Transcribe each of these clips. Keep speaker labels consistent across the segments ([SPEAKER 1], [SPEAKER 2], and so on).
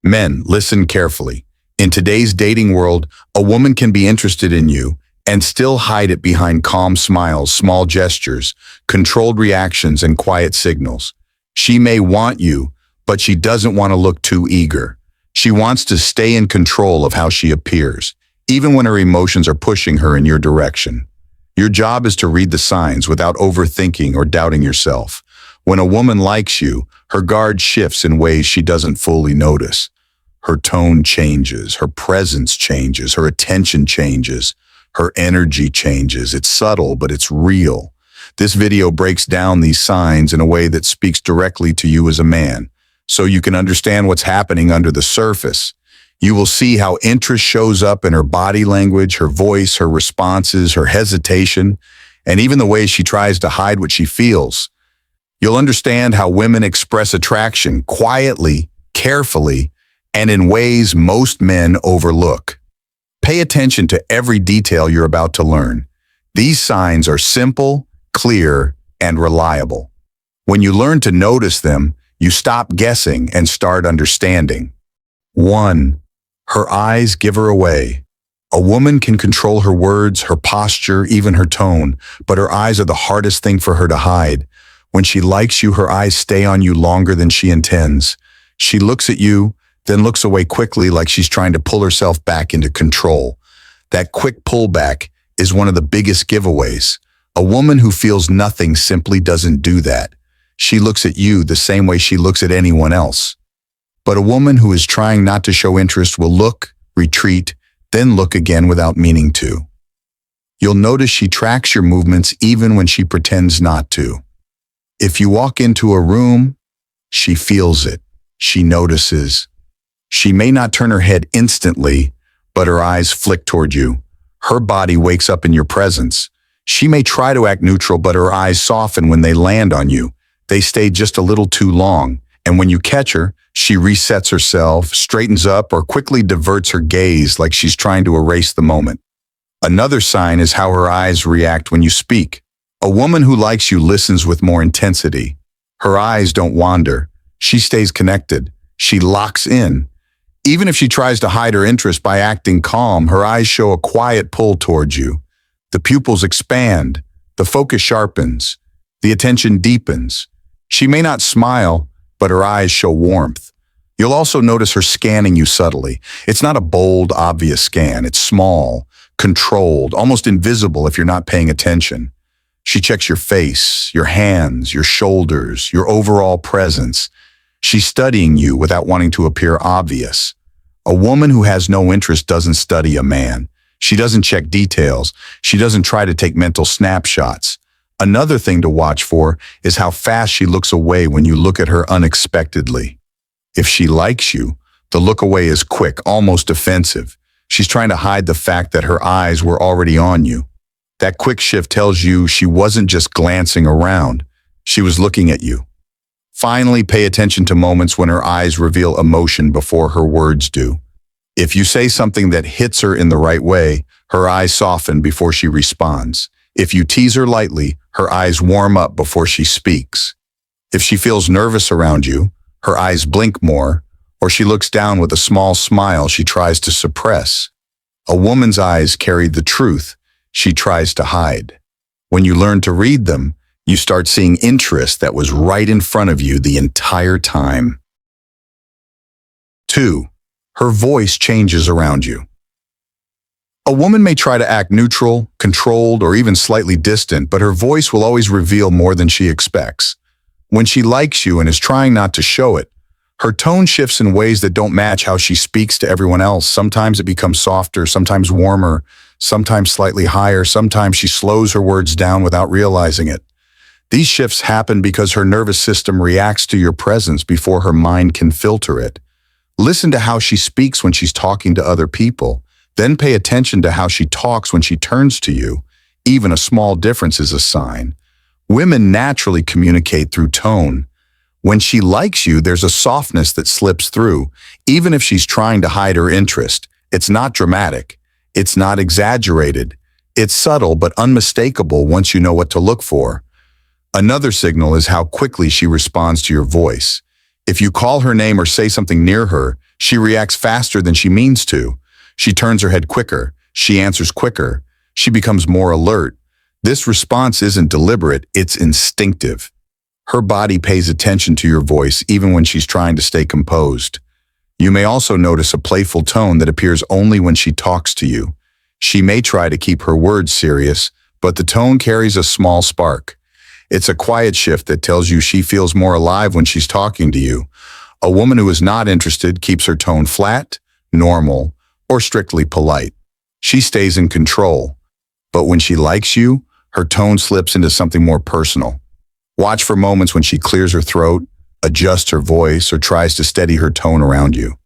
[SPEAKER 1] Men, listen carefully. In today's dating world, a woman can be interested in you and still hide it behind calm smiles, small gestures, controlled reactions, and quiet signals. She may want you, but she doesn't want to look too eager. She wants to stay in control of how she appears, even when her emotions are pushing her in your direction. Your job is to read the signs without overthinking or doubting yourself. When a woman likes you, her guard shifts in ways she doesn't fully notice. Her tone changes, her presence changes, her attention changes, her energy changes. It's subtle, but it's real. This video breaks down these signs in a way that speaks directly to you as a man, so you can understand what's happening under the surface. You will see how interest shows up in her body language, her voice, her responses, her hesitation, and even the way she tries to hide what she feels. You'll understand how women express attraction quietly, carefully, and in ways most men overlook. Pay attention to every detail you're about to learn. These signs are simple, clear, and reliable. When you learn to notice them, you stop guessing and start understanding. 1. Her eyes give her away. A woman can control her words, her posture, even her tone, but her eyes are the hardest thing for her to hide. When she likes you, her eyes stay on you longer than she intends. She looks at you, then looks away quickly like she's trying to pull herself back into control. That quick pullback is one of the biggest giveaways. A woman who feels nothing simply doesn't do that. She looks at you the same way she looks at anyone else. But a woman who is trying not to show interest will look, retreat, then look again without meaning to. You'll notice she tracks your movements even when she pretends not to. If you walk into a room, she feels it. She notices. She may not turn her head instantly, but her eyes flick toward you. Her body wakes up in your presence. She may try to act neutral, but her eyes soften when they land on you. They stay just a little too long, and when you catch her, she resets herself, straightens up, or quickly diverts her gaze like she's trying to erase the moment. Another sign is how her eyes react when you speak. A woman who likes you listens with more intensity. Her eyes don't wander. She stays connected. She locks in. Even if she tries to hide her interest by acting calm, her eyes show a quiet pull towards you. The pupils expand. The focus sharpens. The attention deepens. She may not smile, but her eyes show warmth. You'll also notice her scanning you subtly. It's not a bold, obvious scan. It's small, controlled, almost invisible if you're not paying attention. She checks your face, your hands, your shoulders, your overall presence. She's studying you without wanting to appear obvious. A woman who has no interest doesn't study a man. She doesn't check details. She doesn't try to take mental snapshots. Another thing to watch for is how fast she looks away when you look at her unexpectedly. If she likes you, the look away is quick, almost defensive. She's trying to hide the fact that her eyes were already on you. That quick shift tells you she wasn't just glancing around. She was looking at you. Finally, pay attention to moments when her eyes reveal emotion before her words do. If you say something that hits her in the right way, her eyes soften before she responds. If you tease her lightly, her eyes warm up before she speaks. If she feels nervous around you, her eyes blink more, or she looks down with a small smile she tries to suppress. A woman's eyes carry the truth she tries to hide. When you learn to read them, you start seeing interest that was right in front of you the entire time. 2. Her voice changes around you. A woman may try to act neutral, controlled, or even slightly distant, but her voice will always reveal more than she expects. When she likes you and is trying not to show it, her tone shifts in ways that don't match how she speaks to everyone else. Sometimes it becomes softer, sometimes warmer, sometimes slightly higher, sometimes she slows her words down without realizing it. These shifts happen because her nervous system reacts to your presence before her mind can filter it. Listen to how she speaks when she's talking to other people. Then pay attention to how she talks when she turns to you. Even a small difference is a sign. Women naturally communicate through tone. When she likes you, there's a softness that slips through, even if she's trying to hide her interest. It's not dramatic. It's not exaggerated. It's subtle but unmistakable once you know what to look for. Another signal is how quickly she responds to your voice. If you call her name or say something near her, She reacts faster than she means to. She turns her head quicker. She answers quicker. She becomes more alert. This response isn't deliberate, it's instinctive. Her body pays attention to your voice even when she's trying to stay composed. You may also notice a playful tone that appears only when she talks to you. She may try to keep her words serious, but the tone carries a small spark. It's a quiet shift that tells you she feels more alive when she's talking to you. A woman who is not interested keeps her tone flat, normal, or strictly polite. She stays in control. But when she likes you, her tone slips into something more personal. Watch for moments when she clears her throat, adjusts her voice, or tries to steady her tone around you.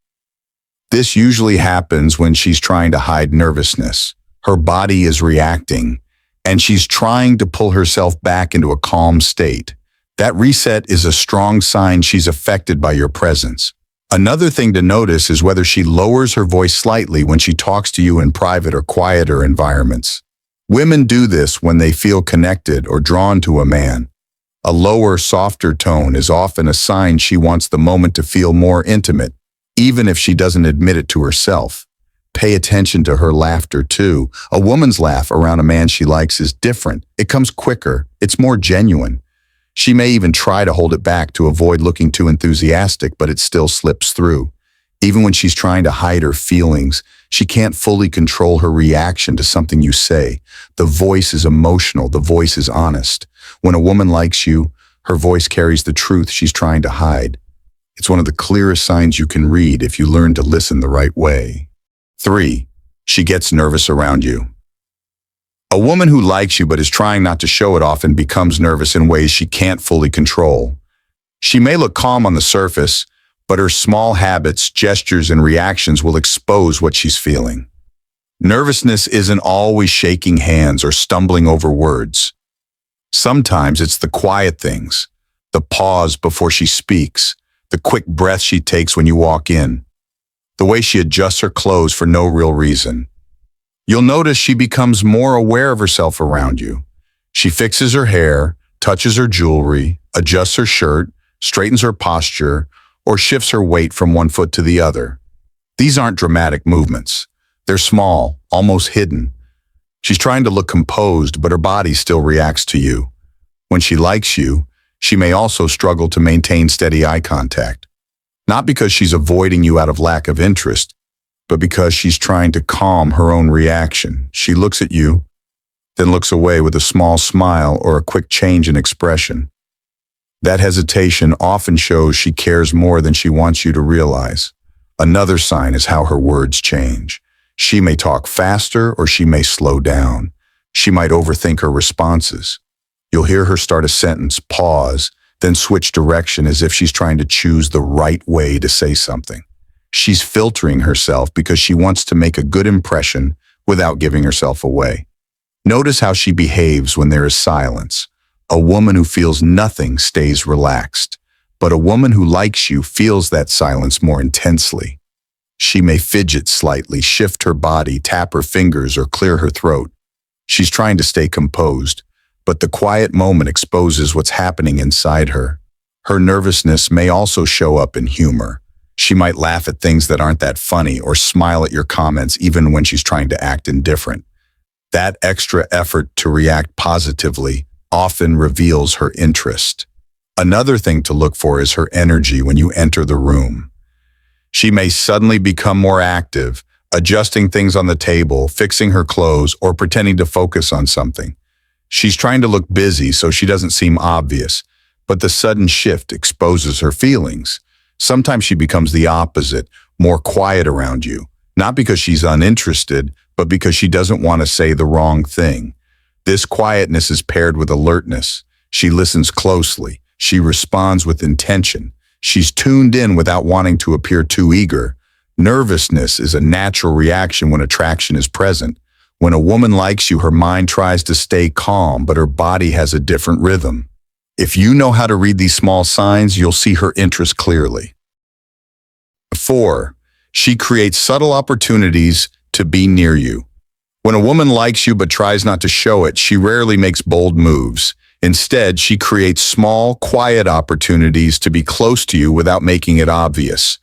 [SPEAKER 1] This usually happens when she's trying to hide nervousness. Her body is reacting, and she's trying to pull herself back into a calm state. That reset is a strong sign she's affected by your presence. Another thing to notice is whether she lowers her voice slightly when she talks to you in private or quieter environments. Women do this when they feel connected or drawn to a man. A lower, softer tone is often a sign she wants the moment to feel more intimate, even if she doesn't admit it to herself. Pay attention to her laughter too. A woman's laugh around a man she likes is different. It comes quicker. It's more genuine. She may even try to hold it back to avoid looking too enthusiastic, but it still slips through. Even when she's trying to hide her feelings, she can't fully control her reaction to something you say. The voice is emotional. The voice is honest. When a woman likes you, her voice carries the truth she's trying to hide. It's one of the clearest signs you can read if you learn to listen the right way. 3. She gets nervous around you. A woman who likes you but is trying not to show it often becomes nervous in ways she can't fully control. She may look calm on the surface, but her small habits, gestures, and reactions will expose what she's feeling. Nervousness isn't always shaking hands or stumbling over words. Sometimes it's the quiet things, the pause before she speaks, the quick breath she takes when you walk in, the way she adjusts her clothes for no real reason. You'll notice she becomes more aware of herself around you. She fixes her hair, touches her jewelry, adjusts her shirt, straightens her posture, or shifts her weight from one foot to the other. These aren't dramatic movements. They're small, almost hidden. She's trying to look composed, but her body still reacts to you. When she likes you, she may also struggle to maintain steady eye contact. Not because she's avoiding you out of lack of interest, but because she's trying to calm her own reaction. She looks at you, then looks away with a small smile or a quick change in expression. That hesitation often shows she cares more than she wants you to realize. Another sign is how her words change. She may talk faster or she may slow down. She might overthink her responses. You'll hear her start a sentence, pause, then switch direction as if she's trying to choose the right way to say something. She's filtering herself because she wants to make a good impression without giving herself away. Notice how she behaves when there is silence. A woman who feels nothing stays relaxed, but a woman who likes you feels that silence more intensely. She may fidget slightly, shift her body, tap her fingers, or clear her throat. She's trying to stay composed, but the quiet moment exposes what's happening inside her. Her nervousness may also show up in humor. She might laugh at things that aren't that funny or smile at your comments even when she's trying to act indifferent. That extra effort to react positively often reveals her interest. Another thing to look for is her energy when you enter the room. She may suddenly become more active, adjusting things on the table, fixing her clothes, or pretending to focus on something. She's trying to look busy so she doesn't seem obvious, but the sudden shift exposes her feelings. Sometimes she becomes the opposite, more quiet around you, not because she's uninterested, but because she doesn't want to say the wrong thing. This quietness is paired with alertness. She listens closely. She responds with intention. She's tuned in without wanting to appear too eager. Nervousness is a natural reaction when attraction is present. When a woman likes you, her mind tries to stay calm, but her body has a different rhythm. If you know how to read these small signs, you'll see her interest clearly. 4. She creates subtle opportunities to be near you. When a woman likes you but tries not to show it, she rarely makes bold moves. Instead, she creates small, quiet opportunities to be close to you without making it obvious.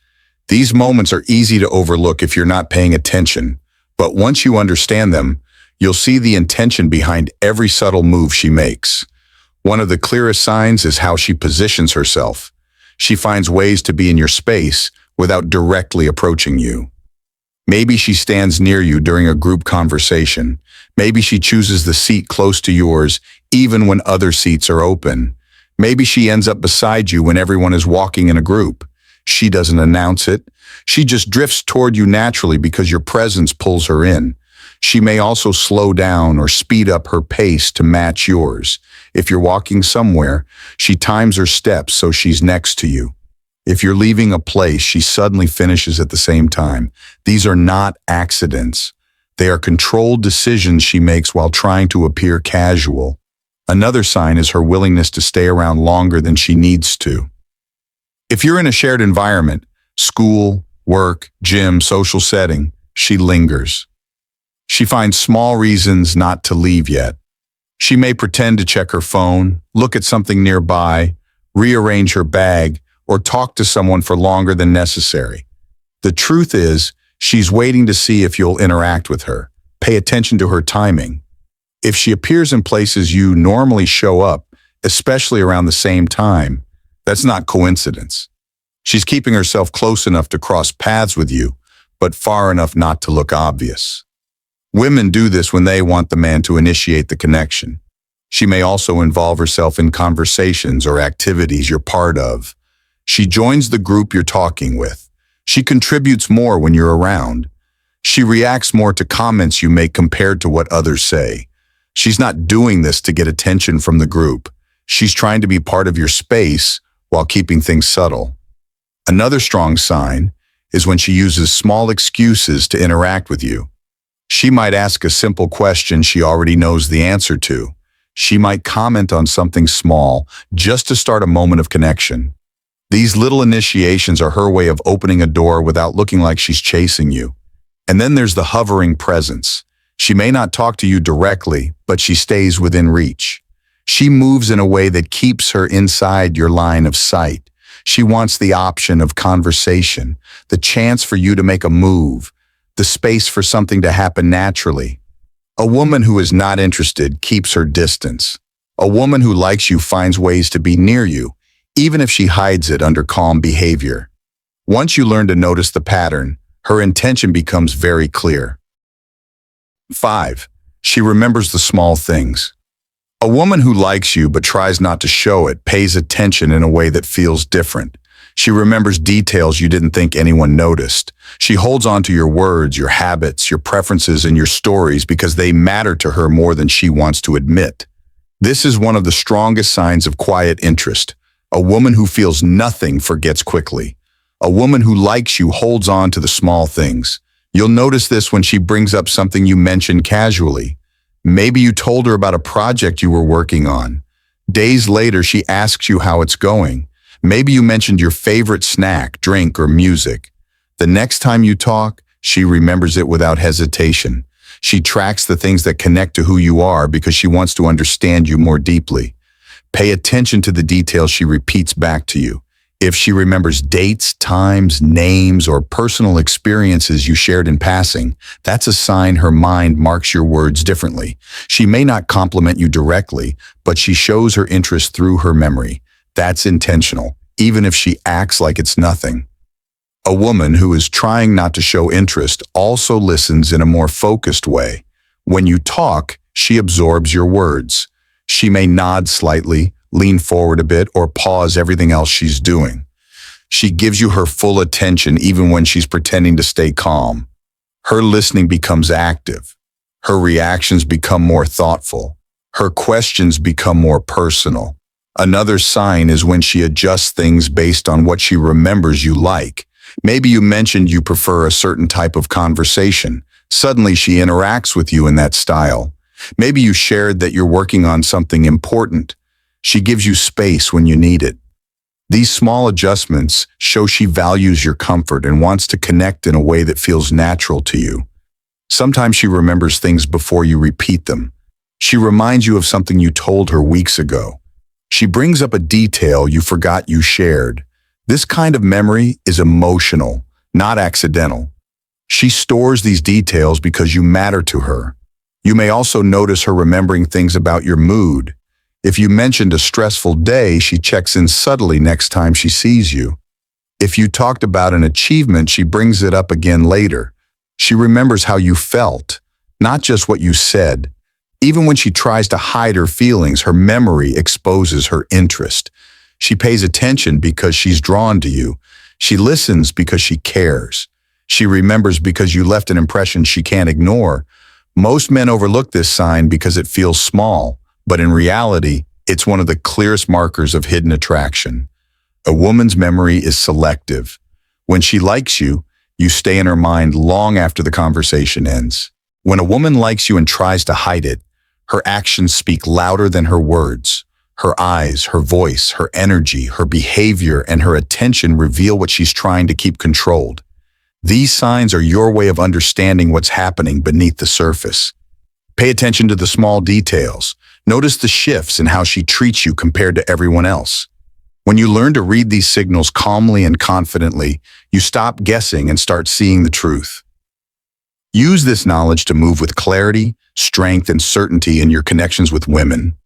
[SPEAKER 1] These moments are easy to overlook if you're not paying attention, but once you understand them, you'll see the intention behind every subtle move she makes. One of the clearest signs is how she positions herself. She finds ways to be in your space without directly approaching you. Maybe she stands near you during a group conversation. Maybe she chooses the seat close to yours even when other seats are open. Maybe she ends up beside you when everyone is walking in a group. She doesn't announce it. She just drifts toward you naturally because your presence pulls her in. She may also slow down or speed up her pace to match yours. If you're walking somewhere, she times her steps so she's next to you. If you're leaving a place, she suddenly finishes at the same time. These are not accidents. They are controlled decisions she makes while trying to appear casual. Another sign is her willingness to stay around longer than she needs to. If you're in a shared environment, school, work, gym, social setting, she lingers. She finds small reasons not to leave yet. She may pretend to check her phone, look at something nearby, rearrange her bag, or talk to someone for longer than necessary. The truth is, she's waiting to see if you'll interact with her. Pay attention to her timing. If she appears in places you normally show up, especially around the same time, that's not coincidence. She's keeping herself close enough to cross paths with you, but far enough not to look obvious. Women do this when they want the man to initiate the connection. She may also involve herself in conversations or activities you're part of. She joins the group you're talking with. She contributes more when you're around. She reacts more to comments you make compared to what others say. She's not doing this to get attention from the group. She's trying to be part of your space while keeping things subtle. Another strong sign is when she uses small excuses to interact with you. She might ask a simple question she already knows the answer to. She might comment on something small just to start a moment of connection. These little initiations are her way of opening a door without looking like she's chasing you. And then there's the hovering presence. She may not talk to you directly, but she stays within reach. She moves in a way that keeps her inside your line of sight. She wants the option of conversation, the chance for you to make a move, the space for something to happen naturally. A woman who is not interested keeps her distance. A woman who likes you finds ways to be near you, even if she hides it under calm behavior. Once you learn to notice the pattern, her intention becomes very clear. 5. She remembers the small things. A woman who likes you but tries not to show it pays attention in a way that feels different. She remembers details you didn't think anyone noticed. She holds on to your words, your habits, your preferences, and your stories because they matter to her more than she wants to admit. This is one of the strongest signs of quiet interest. A woman who feels nothing forgets quickly. A woman who likes you holds on to the small things. You'll notice this when she brings up something you mentioned casually. Maybe you told her about a project you were working on. Days later, she asks you how it's going. Maybe you mentioned your favorite snack, drink, or music. The next time you talk, she remembers it without hesitation. She tracks the things that connect to who you are because she wants to understand you more deeply. Pay attention to the details she repeats back to you. If she remembers dates, times, names, or personal experiences you shared in passing, that's a sign her mind marks your words differently. She may not compliment you directly, but she shows her interest through her memory. That's intentional, even if she acts like it's nothing. A woman who is trying not to show interest also listens in a more focused way. When you talk, she absorbs your words. She may nod slightly, lean forward a bit, or pause everything else she's doing. She gives you her full attention even when she's pretending to stay calm. Her listening becomes active. Her reactions become more thoughtful. Her questions become more personal. Another sign is when she adjusts things based on what she remembers you like. Maybe you mentioned you prefer a certain type of conversation. Suddenly she interacts with you in that style. Maybe you shared that you're working on something important. She gives you space when you need it. These small adjustments show she values your comfort and wants to connect in a way that feels natural to you. Sometimes she remembers things before you repeat them. She reminds you of something you told her weeks ago. She brings up a detail you forgot you shared. This kind of memory is emotional. not accidental. She stores these details because you matter to her. You may also notice her remembering things about your mood. If you mentioned a stressful day, she checks in subtly next time she sees you. If you talked about an achievement, she brings it up again later. She remembers how you felt, not just what you said. Even when she tries to hide her feelings, her memory exposes her interest. She pays attention because she's drawn to you. She listens because she cares. She remembers because you left an impression she can't ignore. Most men overlook this sign because it feels small, but in reality, it's one of the clearest markers of hidden attraction. A woman's memory is selective. When she likes you, you stay in her mind long after the conversation ends. When a woman likes you and tries to hide it, her actions speak louder than her words. Her eyes, her voice, her energy, her behavior, and her attention reveal what she's trying to keep controlled. These signs are your way of understanding what's happening beneath the surface. Pay attention to the small details. Notice the shifts in how she treats you compared to everyone else. When you learn to read these signals calmly and confidently, you stop guessing and start seeing the truth. Use this knowledge to move with clarity, strength, and certainty in your connections with women.